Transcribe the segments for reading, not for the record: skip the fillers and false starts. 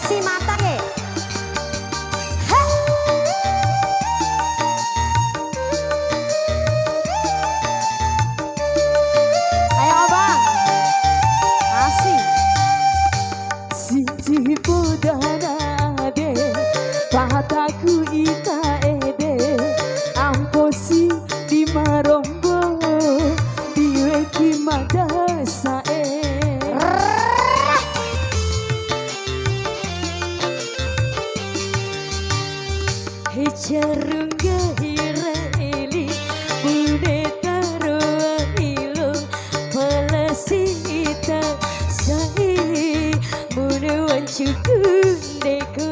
Si mata ke. Ayo abang. Asik. Sinci podana de pataku ita ede amposi di marombo diweki madasa Hijarunga hireli bude taroa ilo palasita sai bude wancukundeko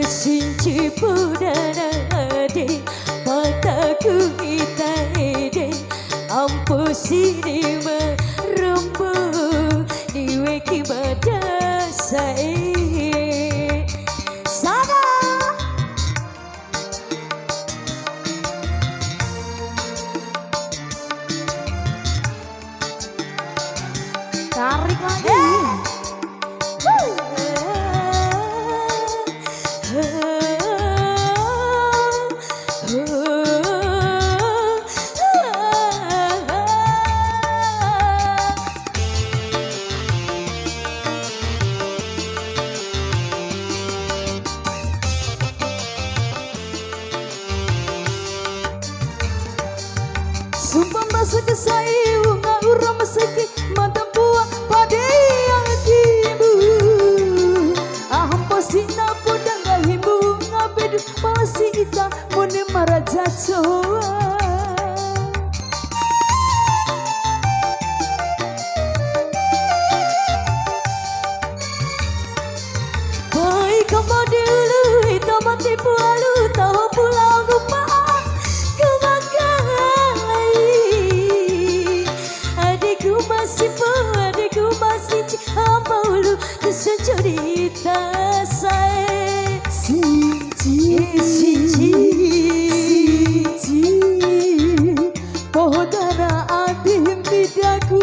Sinci pudana ade mataku ita ede ampusi di merembu diweki badasai Sana. Tarik lagi. Sumpah masa kesai unga urang meseki mata buah pada yang tibu Amposi na podang gahimbu ngabedu palasi ita mone maraja coa Baik kamu dulu ita mati pualu tahu pulau lupa adikku masih apa ulu cerita saya Sinci podana adim bidaku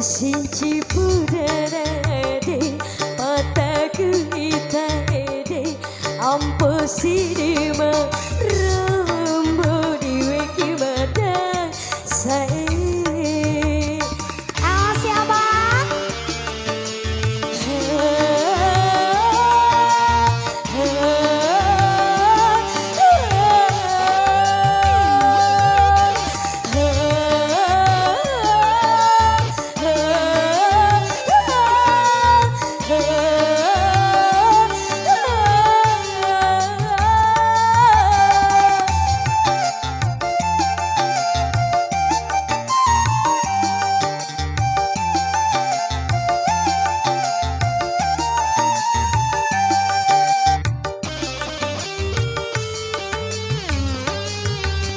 Sinci podana ade mataku ita ede amposi di merembu diweki badan saya Awas ya abang.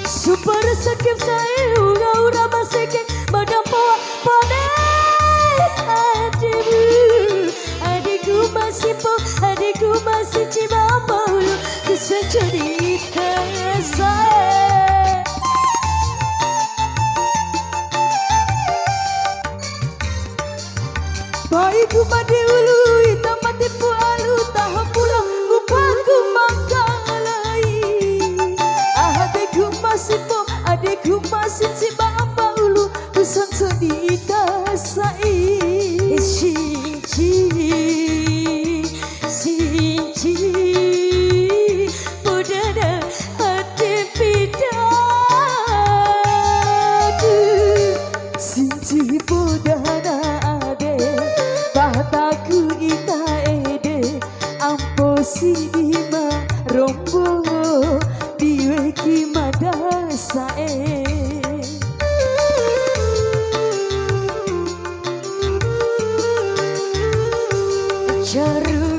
Super sakit saya ura masake badampo pada adikku masih ciba maulu kisah cerita saya Baikku mati ulu ita mati pualu tahap pulang lupaku mangkalai adikku masih ciba ulu pesan sedita sai Sinci podana hati pidadu Sinci podana ade bataku ita ede amposi di marombo diweki madasae Jaru